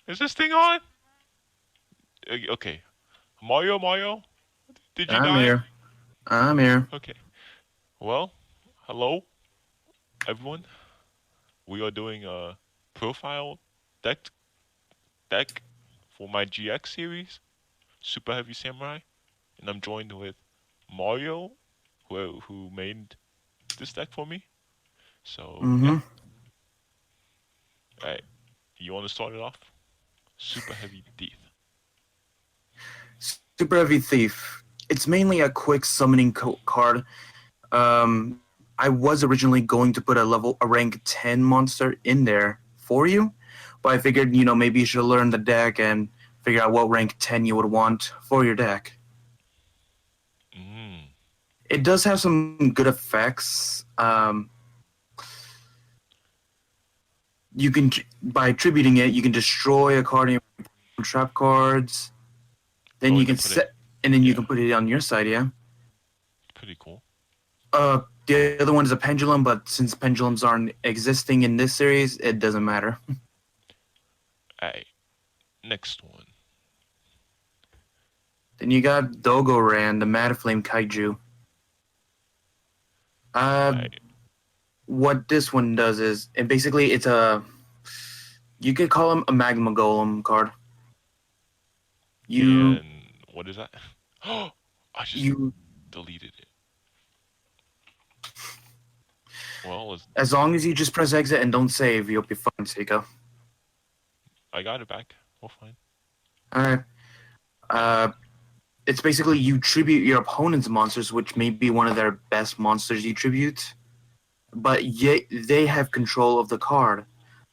Is this thing on? Okay. Mario? Did you I'm die? here. I'm here. Okay. Well, hello, everyone. We are doing a profile deck deck for my GX series, Super Heavy Samurai, and I'm joined with Mario, who made this deck for me. So yeah, Mm-hmm. alright. You want to start it off? Super Heavy Teeth. Super Heavy Thief. It's mainly a quick summoning card. I was originally going to put a rank 10 monster in there for you, but I figured, maybe you should learn the deck and figure out what rank 10 you would want for your deck. Mmm. It does have some good effects. You can, by attributing it, you can destroy a card in your trap cards. Then Oh, you and can then put it. set, and then you Yeah, can put it on your side. Yeah. pretty cool. The other one is a pendulum, but since pendulums aren't existing in this series, it doesn't matter. Alright. Next one. Then you got Dogoran, the Mad Flame Kaiju. Uh, Alright. what this one does is, and basically, it's a you could call him a Magma Golem card. You And what is that? Oh, I just you deleted it. Well, as long as you just press exit and don't save, you'll be fine, SeeKaaaahh. I got it back. We're fine. Alright. Uh, it's basically you tribute your opponent's monsters, which may be one of their best monsters you tribute, but yet they have control of the card.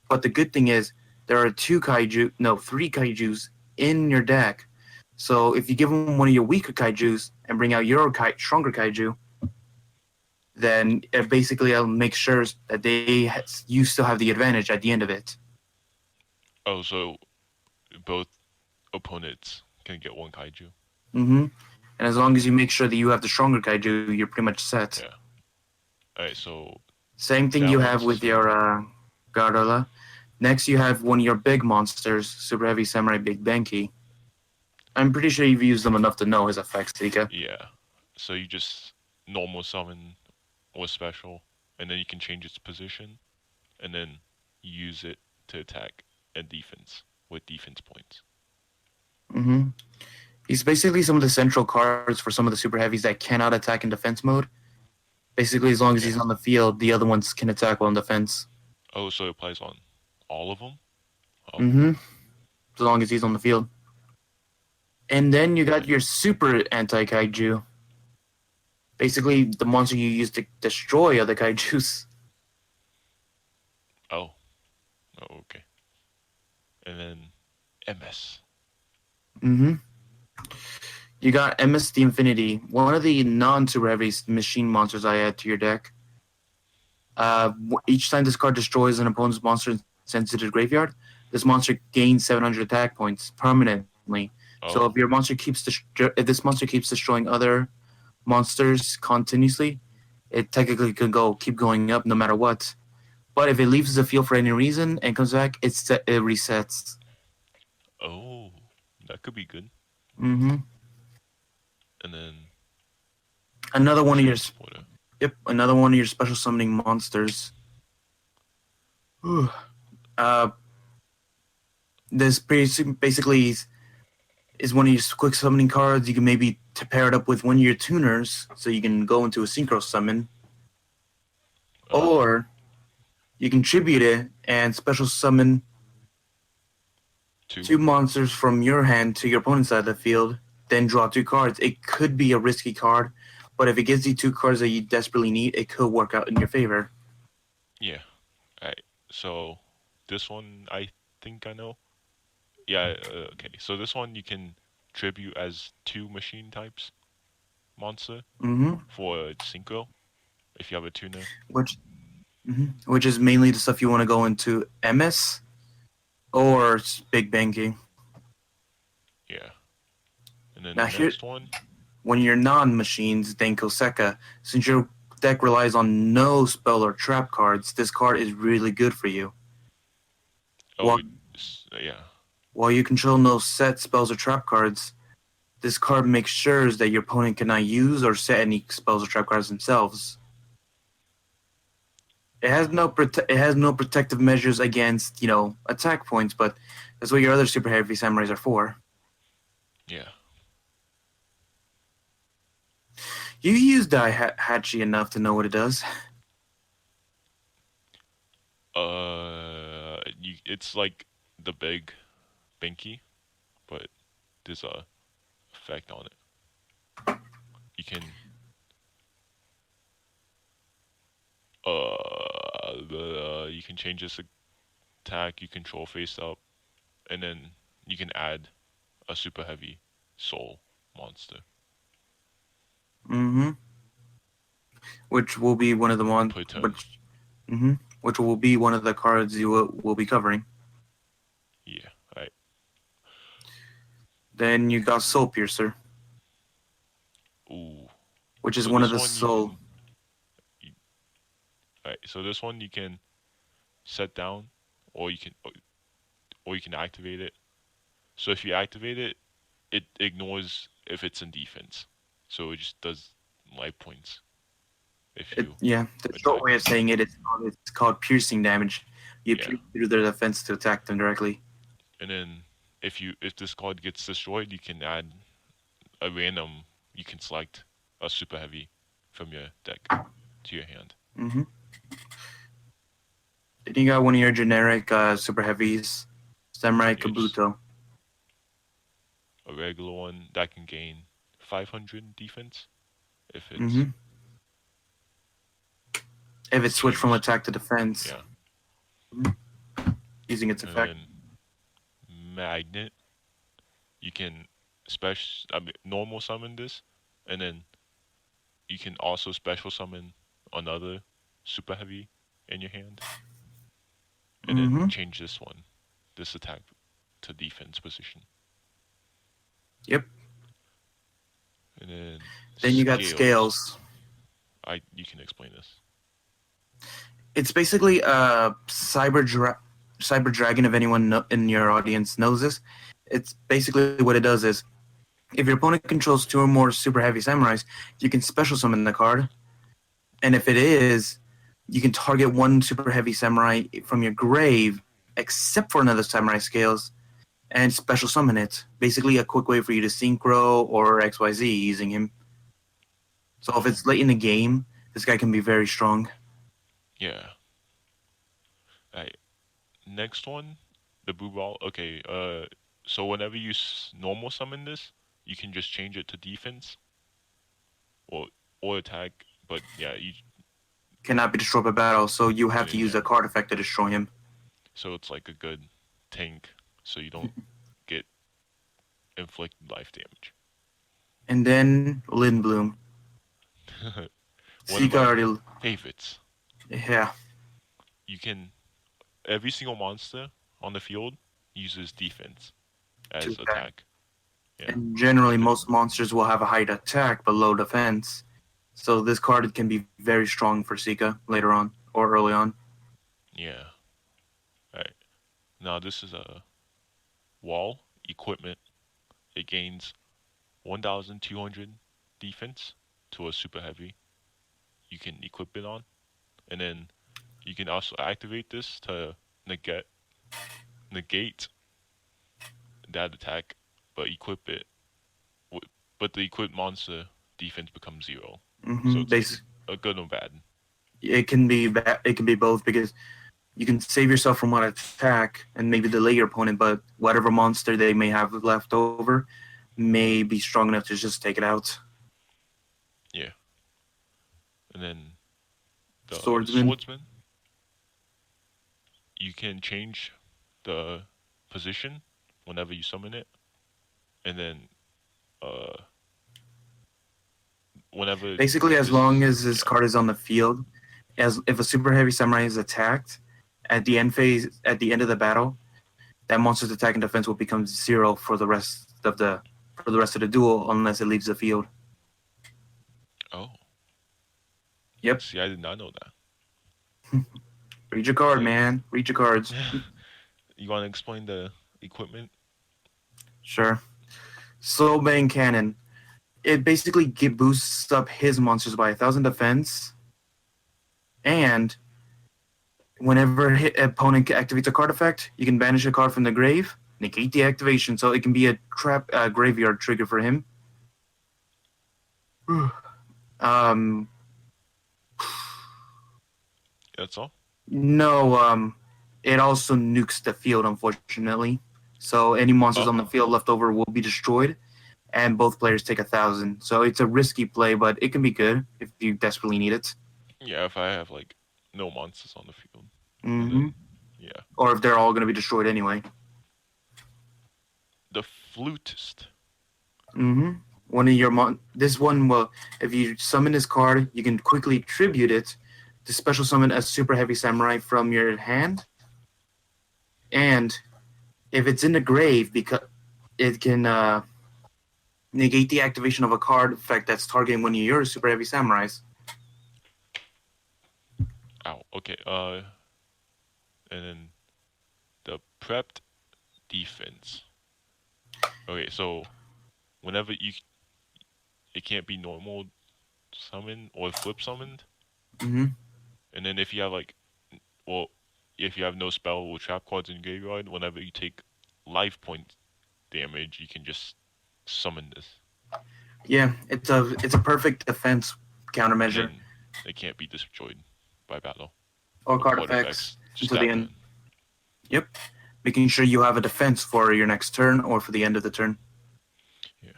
But the good thing is there are three kaijus in your deck. So if you give them one of your weaker kaijus and bring out your stronger kaiju, then it basically will make sure that you still have the advantage at the end of it. Oh, so both opponents can get one kaiju. Mm-hmm. And as long as Okay. you make sure that you have the stronger kaiju, you're pretty much set. Yeah. Alright, so Same thing that you have one's with set. your Gardola. Next, you have one of your big monsters, Super Heavy Samurai Big Banky. I'm pretty sure you've used them enough to know his effects, Tika. Yeah. So you just normal summon or special, and then you can change its position, and then use it to attack and defense with defense points. Mm-hmm. He's basically some of the central cards for some of the super heavies that cannot attack in defense mode. Basically, as long as Yeah. he's on the field, the other ones can attack while in defense. Oh, so it applies on all of them? Oh, Mm-hmm. As long as he's on the field. And then you got okay. your super anti-kaiju. Basically, the monster you use to destroy other kaijus. Oh, oh, okay. And then MS. Mm-hmm. You got MS the Infinity, one of the non-super heavy machine monsters I add to your deck. Each time this card destroys an opponent's monster and sends it to the graveyard, this monster gains 700 attack points permanently. So Oh, if this monster keeps destroying other monsters continuously, it technically could keep going up no matter what. But if it leaves the field for any reason and comes back, it resets. oh, that could be good. Mm-hmm. And then Another one of your transporter. another one of your special summoning monsters. uh, this basically is one of your quick summoning cards. You can maybe pair it up with one of your tuners, so you can go into a synchro summon, Oh, or you can tribute it and special summon two. two monsters from your hand to your opponent's side of the field. Then draw two cards. It could be a risky card, but if it gives you two cards that you desperately need, it could work out in your favor. Yeah. Alright. So this one I think I know. Yeah. Okay. So this one you can tribute as two machine types monster Mm-hmm. for synchro if you have a tuner. Which which is mainly the stuff you want to go into MS or Big Banking. Yeah. And then Now the here, next one. when you're non-machines, Denko Seka, since your deck relies on no spell or trap cards, this card is really good for you. Oh, Well, it's yeah. While you control no set spells or trap cards, this card makes sure that your opponent cannot use or set any spells or trap cards themselves. It has no protective measures against attack points, but that's what your other super heavy samurais are for. Yeah. You use Daihachi enough to know what it does. It's like the big binky, but there's a effect on it. You can you can change this attack you control face up, and then you can add a super heavy soul monster Mm-hmm. Which will be one of the per turn. which will be one of the cards you will be covering. Yeah, right. Then you got Soul Piercer, Ooh. which is So one of this the one you soul. can, you, right. So this one you can set down, or you can activate it. So if you activate it, it ignores if it's in defense. So it just does life points if you Yeah, the short attack way it. of saying it's called piercing damage. You Yeah. pierce through their defense to attack them directly. And then if this card gets destroyed, you can add a random. You can select a super heavy from your deck to your hand. Mm-hmm. Then you got one of your generic super heavies, Samurai Yeah, just Kabuto. a regular one that can gain 500 defense if it's Mm-hmm. If it's switched from changed. attack to defense, Yeah. mhm, using its And effect. then magnet, you can normal summon this, and then you can also special summon another super heavy in your hand, and then Mm-hmm. change this attack to defense position. Yep. And then Then you got scales. Scales. You can explain this. It's basically a cyber dragon. If anyone in your audience knows this, it's basically what it does is if your opponent controls two or more super heavy samurais, you can special summon the card, and if it is, you can target one super heavy samurai from your grave, except for another samurai scales, and special summon it. Basically, a quick way for you to synchro or XYZ using him. So if Oh, it's late in the game, this guy can be very strong. yeah. Alright. Next one, the blue ball. Okay. So whenever you normal summon this, you can just change it to defense or attack. But yeah, you Cannot be destroyed by battle, so you have and to then use yeah. a card effect to destroy him. So it's like a good tank, so you don't get inflicted life damage. And then Lindblom. One of Seeka my already, favorites. yeah. You can every single monster on the field uses defense To as attack. attack. Yeah, And generally, but the most monsters will have a high attack but low defense. So this card can be very strong for Seeka later on or early on. yeah. Alright. Now this is a wall equipment. It gains 1,200 defense to a super heavy. You can equip it on, and then you can also activate this to negate negate that attack, but equip it. But the equipped monster defense becomes zero, so it's like Base. a good and bad. It can be both because you can save yourself from one attack and maybe delay your opponent, but whatever monster they may have left over may be strong enough to just take it out. Yeah, and then the Swordsman. swordsman, you can change the position whenever you summon it, and then uh whenever Basically, as long this as this yeah card is on the field, as if a super heavy samurai is attacked at the end of the battle, that monster's attack and defense will become zero for the rest of the duel unless it leaves the field. oh Yep. see I did not know Read your that. card, Okay, man. Read your cards. you want to explain the equipment? Sure. Slow Bang Cannon. It basically boosts up his monsters by 1,000 defense, and whenever opponent activates a card effect, you can banish a card from the grave, negate the activation, so it can be a trap graveyard trigger for him. um, That's all. no, it also nukes the field, unfortunately. So any monsters Oh, on the field left over will be destroyed, and both players take 1,000. So it's a risky play, but it can be good if you desperately need it. yeah. If I have like no monsters on the field, and Mm-hmm. then yeah, Or if they're all going to be destroyed anyway. the flutist. Mm-hmm. One of your this one will, if you summon this card, you can quickly tribute it to special summon a super heavy samurai from your hand, and if it's in the grave, because it can negate the activation of a card effect that's targeting one of your super heavy samurais. Ow. Okay. And then the prepped defense. Okay, so whenever you, it can't be normal summon or flip summoned, Mm-hmm. and then if you have like, well, if you have no spell or trap cards in your graveyard, whenever you take life point damage, you can just summon this, Yeah, it's a perfect defense and countermeasure then it can't be destroyed by battle or or card card effects effects. Just until the that end. turn. Yep, making sure you have a defense for your next turn or for the end of the turn. Yeah.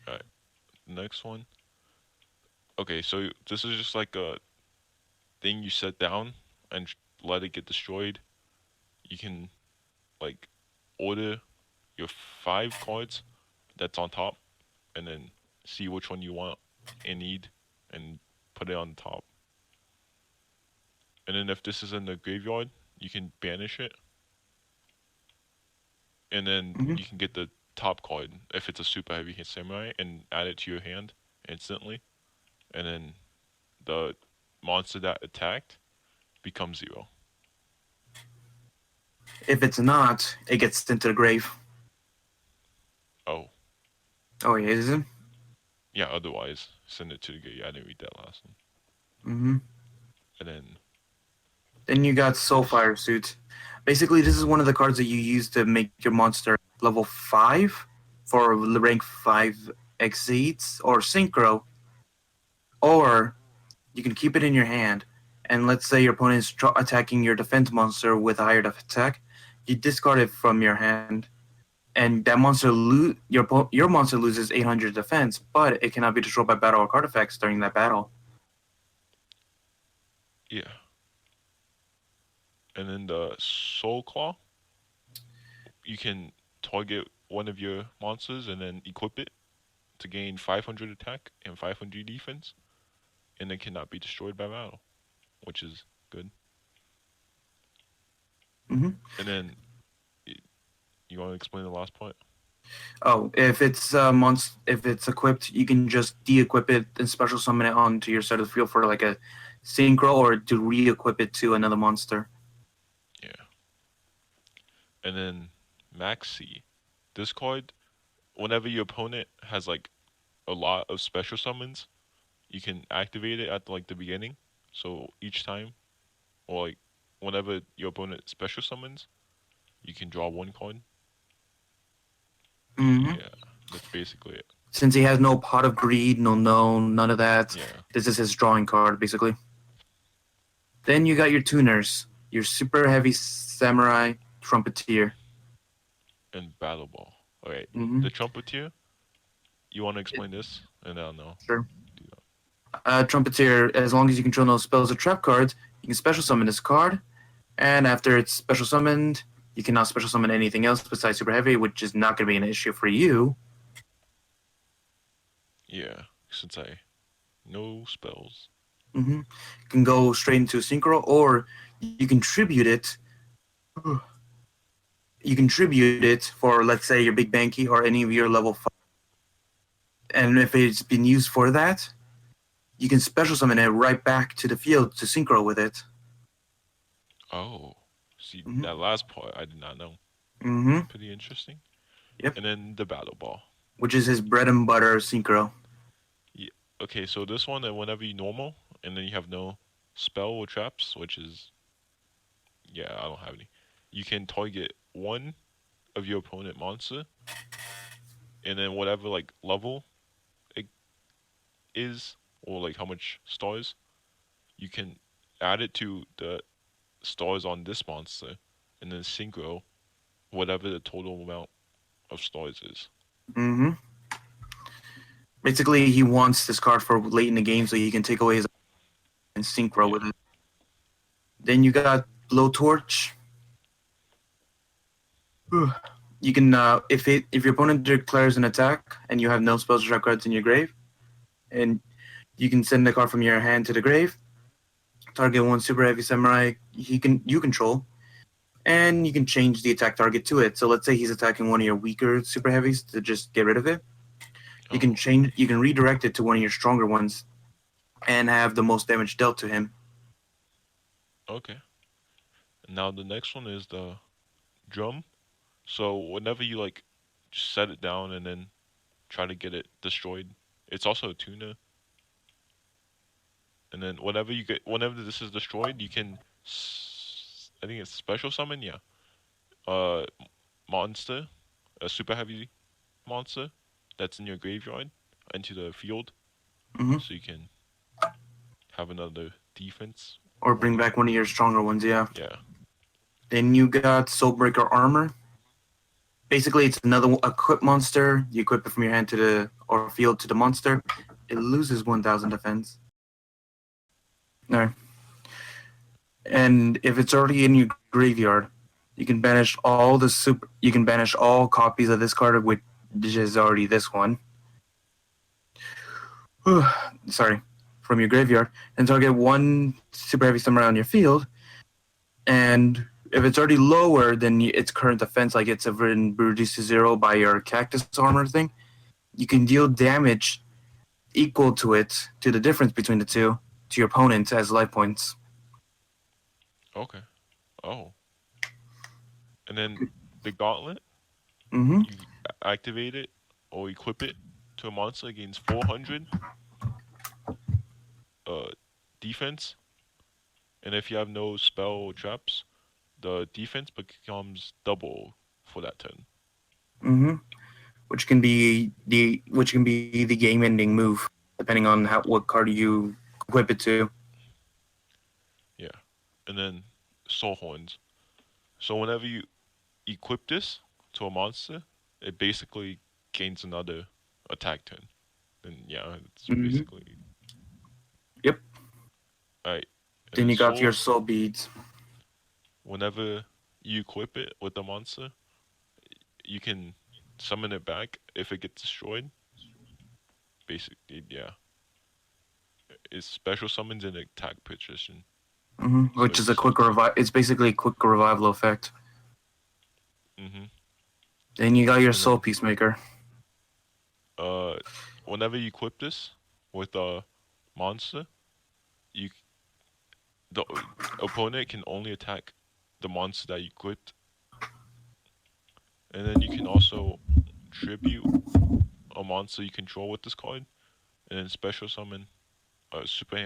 All right. Next one. Okay, so this is just like a thing you set down and let it get destroyed. You can like order your 5 cards that's on top, and then see which one you want and need, and put it on top. And then if this is in the graveyard, you can banish it, and then Mm-hmm. you can get the top card if it's a super heavy hit samurai and add it to your hand instantly, and then the monster that attacked becomes 0. If it's not, it gets sent to the grave. Oh, Oh, yeah, is it? yeah. Otherwise, send it to the graveyard. I didn't read that last one. Mm-hmm. And then Then you got this. Soulfire Suit. Basically, this is one of the cards that you use to make your monster level 5 for rank 5 exceeds or synchro, or you can keep it in your hand. And let's say your opponent is attacking your defense monster with a higher attack, you discard it from your hand, and that monster your monster loses 800 defense, but it cannot be destroyed by battle or card effects during that battle. Yeah. And then the Soul Claw, you can target one of your monsters and then equip it to gain 500 attack and 500 defense, and it cannot be destroyed by battle, which is good. Mm-hmm. And then you want to explain the last point? Oh, if it's if it's equipped, you can just de-equip it and special summon it onto your side of the field for like a synchro or to re-equip it to another monster. Yeah. And then Maxi, this card, whenever your opponent has like a lot of special summons, you can activate it at like the beginning. So each time, or like whenever your opponent special summons, you can draw 1 card. Mm-hmm. Yeah, that's basically it. Since he has no Pot of Greed, none of that. Yeah, This is his drawing card, basically. Then you got your tuners, your super heavy samurai trumpeter. and Battle Ball. Alright, Mm-hmm. the Trumpeter, you want to explain this? And I'll know. Sure. Do that. Trumpeter, as long as you control no spells or trap cards, you can special summon this card, and after it's special summoned, you cannot special summon anything else besides super heavy, which is not going to be an issue for you. Yeah, since I no spells. Mm-hmm. You can go straight into synchro, or you can tribute it. You can tribute it for, let's say, your big banky or any of your level 5. And if it's been used for that, you can special summon it right back to the field to synchro with it. Oh, see Mm-hmm. that last part I did not know. Mm-hmm. Pretty interesting. Yep. and then the battle ball. Which is his bread and butter synchro. Yeah. Okay, so this one, and whenever you normal, and then you have no spell or traps, which is yeah, I don't have any. You can target one of your opponent monster, and then whatever like level it is, or like how much stars, you can add it to the stars on this monster, and then synchro whatever the total amount of stars is. Mm-hmm. Basically, he wants this card for late in the game so he can take away his and synchro with Yeah. it. Then you got Blowtorch. You can if your opponent declares an attack and you have no spells or trap cards in your grave, and you can send a card from your hand to the grave. Target one super heavy samurai you control, and you can change the attack target to it. So let's say he's attacking one of your weaker super heavies to just get rid of it. Oh, You can redirect it to one of your stronger ones and have the most damage dealt to him. okay. Now the next one is the drum. So whenever you like set it down and then try to get it destroyed, it's also a tuner. And then whenever this is destroyed, you can, I think it's special summon, yeah. Uh, monster, a super heavy monster that's in your graveyard into the field, Hmm. so you can have another defense Or on bring you. back one of your stronger ones, yeah. Yeah. Then you got Soulbreaker Armor. Basically, it's another equip monster. You equip it from your hand to the or field to the monster. It loses 1,000 defense. No. And if it's already in your graveyard, you can banish all the super. You can banish all copies of this card, which is already this one. Sorry, from your graveyard, and target one super heavy samurai on your field. And if it's already lower than its current defense, like it's been reduced to zero by your cactus armor thing, you can deal damage equal to it to the difference between the two to your opponent as life points. Okay. Oh, and then the gauntlet, Mm-hmm. you activate it or equip it to a monster against 400 uh defense, and if you have no spell or traps, the defense becomes double for that turn. Mm-hmm. Which can be the game ending move depending on what card you equip it to. Yeah. And then soul horns. So whenever you equip this to a monster, it basically gains another attack turn. And yeah, it's Mm-hmm. basically Yep. alright. And Then then you got your soul, soul beads. whenever you equip it with the monster, you can summon it back if it gets destroyed. Basically, yeah, it's special summons in attack position. Mm-hmm. So Which is a it's quick revive. It's basically a quick revival effect. mhm. Then you got your And soul then peacemaker. uh, whenever you equip this with a monster, you the opponent can only attack the monster that you equipped, and then you can also tribute a monster you control with this card, and then special summon a super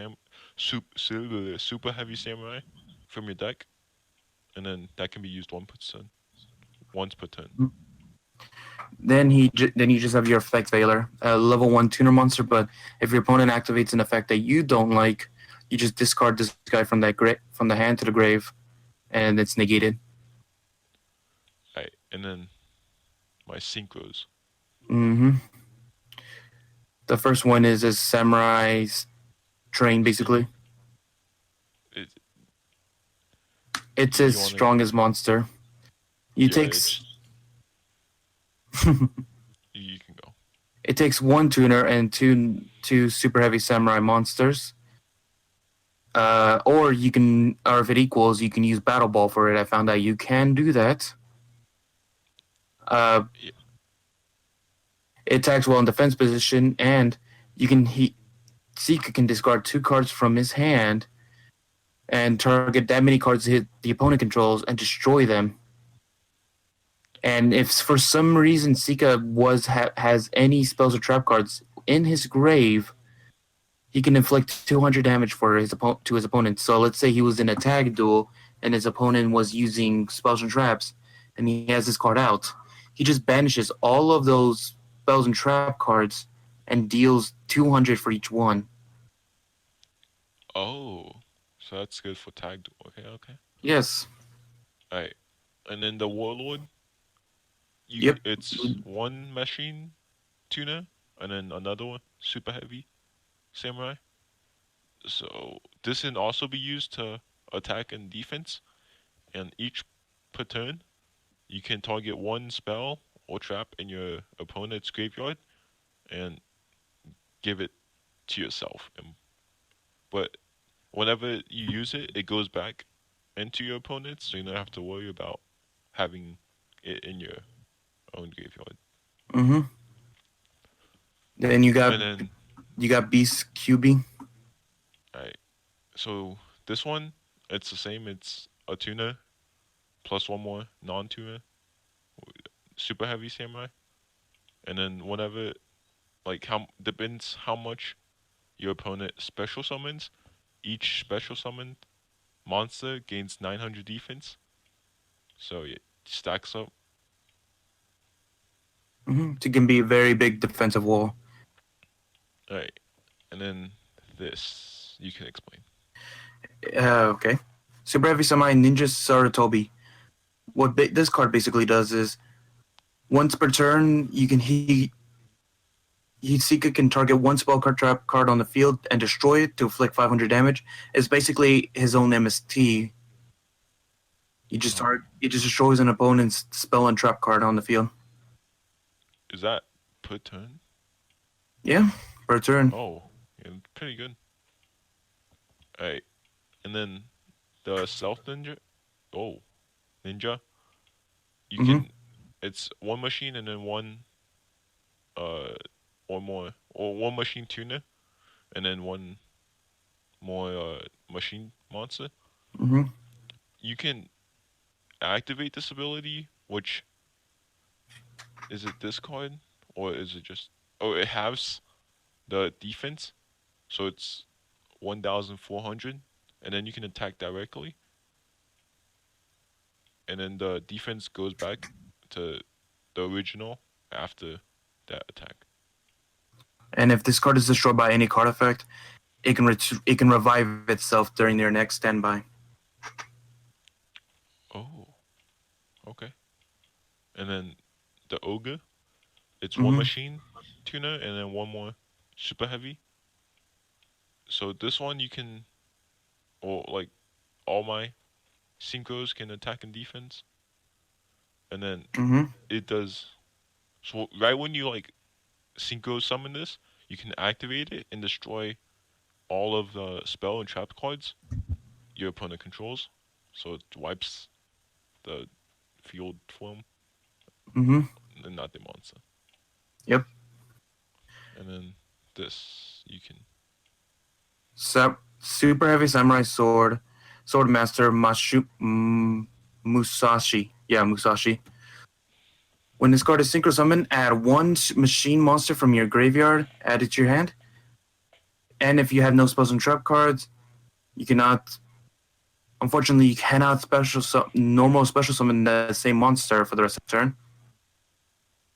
heavy samurai from your deck, and then that can be used once per turn. Then you just have your effect Veiler, a level one tuner monster. But if your opponent activates an effect that you don't like, you just discard this guy from from the hand to the grave, and it's negated. Right, and then my synchros. Mm-hmm. The first one is a samurai's train, basically. It, It's his you want to? strongest monster. It Yeah, takes it's you can go. it takes one tuner and two super heavy samurai monsters. Or if it equals, you can use Battle Ball for it. I found out you can do that. Uh, Yeah, it attacks well in defense position, and you can SeeKaaaahh can discard two cards from his hand and target that many cards hit the opponent controls and destroy them. And if for some reason SeeKaaaah has any spells or trap cards in his grave, he can inflict 200 damage for to his opponent. So let's say he was in a tag duel and his opponent was using spells and traps, and he has this card out. He just banishes all of those spells and trap cards and deals 200 for each one. Oh, so that's good for tag duel. Okay, okay. Yes. Alright. And then the warlord, Yep. it's one machine tuner, and then another one super heavy samurai. So this can also be used to attack and defense, and each per turn you can target one spell or trap in your opponent's graveyard and give it to yourself. But whenever you use it, it goes back into your opponent's, so you don't have to worry about having it in your own graveyard. Mm-hmm. Then And then, you got Beast QB. alright, so this one, it's the same. It's a tuner plus one more non-tuner, super heavy samurai. And then whenever, like, how depends how much your opponent special summons. Each special summoned monster gains 900 defense. So it stacks up. Mm-hmm. It can be a very big defensive wall. Alright, and then this you can explain. Okay. Super Heavy Samurai Ninja Sarutobi. This card basically does is once per turn, SeeKaaaah can target one spell card trap card on the field and destroy it to inflict 500 damage. It's basically his own MST. Oh, He just destroys an opponent's spell and trap card on the field. is that per turn? Yeah, per turn. Oh, yeah, pretty good. Alright, and then the stealth ninja. Oh, ninja. You Mm-hmm. can. It's one machine and then one uh or more, or one machine tuner and then one more machine monster. Mm-hmm. You can activate this ability, which is it this card or is it just? Oh, it has the defense, so it's 1,400, and then you can attack directly, and then the defense goes back to the original after that attack. And if this card is destroyed by any card effect, it can revive itself during their next standby. Oh, okay. And then the ogre, it's one Mm-hmm. machine tuner and then one more super heavy. So this one you can, or like all my synchros can attack and defense, and then Mm-hmm. it does. So right when you like synchro summon this, you can activate it and destroy all of the spell and trap cards your opponent controls. So it wipes the field for him Mm-hmm. and not the monster. Yep. And then this you can. Super Heavy Samurai Sword, Sword Master Musashi. Yeah, Musashi. When this card is synchro summoned, add one machine monster from your graveyard, add it to your hand. And if you have no spells and trap cards, you cannot. Unfortunately, you cannot normal special summon the same monster for the rest of the turn.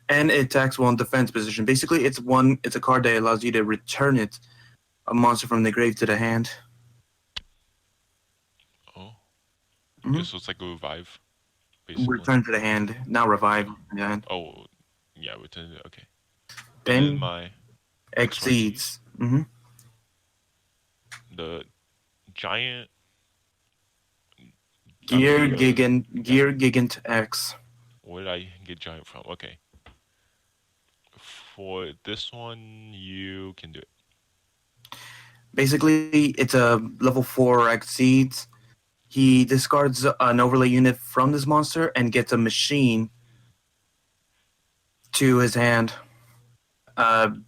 And it attacks one defense position. Basically, It's a card that allows you to return a monster from the grave to the hand. Oh, yeah. Mm-hmm. So it's like a revive, basically. Return to the hand, not revive Okay. the hand. Oh, yeah. Return it. Okay. And then Then my XYZ, exceeds. Mm-hmm. the giant. I'm getting a. Yeah. Gear Gigant X. Where did I get giant from? Okay. For this one, you can do it. Basically, it's a level 4 exceeds. He discards an overlay unit from this monster and gets a machine to his hand.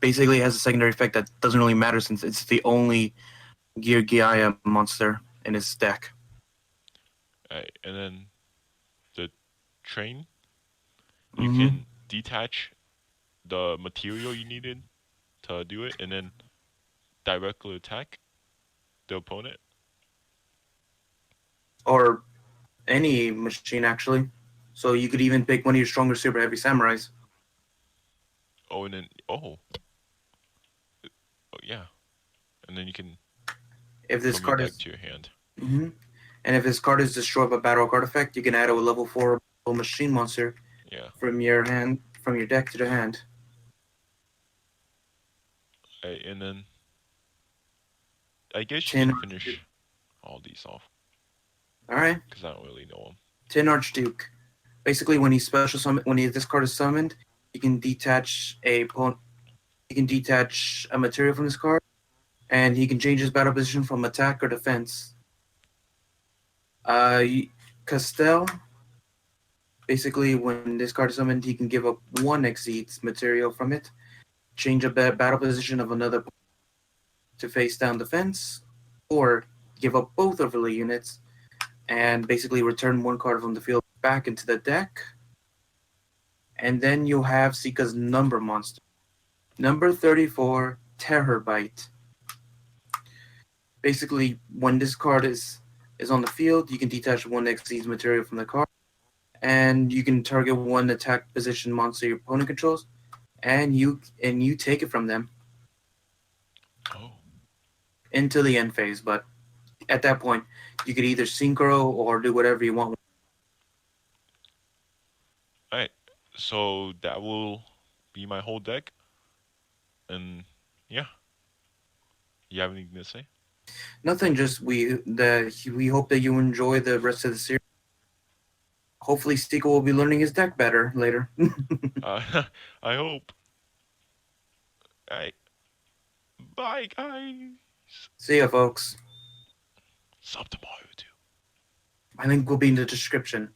Basically, it has a secondary effect that doesn't really matter since it's the only Gear Gaia monster in his deck. Alright, and then the train. you Mm-hmm. can detach the material you needed to do it, and then directly attack the opponent. Or any machine actually. So you could even pick one of your stronger super heavy samurais. Oh, and then oh yeah, and then you can If this from your card deck is, to your hand. hmm and if this card is destroyed by battle card effect, you can add a level 4 machine monster Yeah, from your deck to the hand. and then I guess you Tin can Archduke. finish all these off All right, because I don't really know them. Tin Archduke. Basically, when he special summon, this card is summoned, you can detach you can detach a material from this card, and he can change his battle position from attack or defense. Uh, Castell. Basically, when this card is summoned, he can give up one Exceeds material from it, change a battle position of another to face down defense, or give up both overlay units and basically return one card from the field back into the deck. And then you have SeeKaaaah's number monster. Number 34, Terror Bite. Basically, when this card is on the field, you can detach one Xyz material from the card, and you can target one attack position monster your opponent controls, and you take it from them Oh, into the end phase. But at that point, you could either synchro or do whatever you want. all right. So that will be my whole deck, and yeah, you have anything to say? Nothing. Just we hope that you enjoy the rest of the series. Hopefully, Stika will be learning his deck better later. I hope. All right, bye guys. See ya, folks. Sub tomorrow too. My link will be in the description.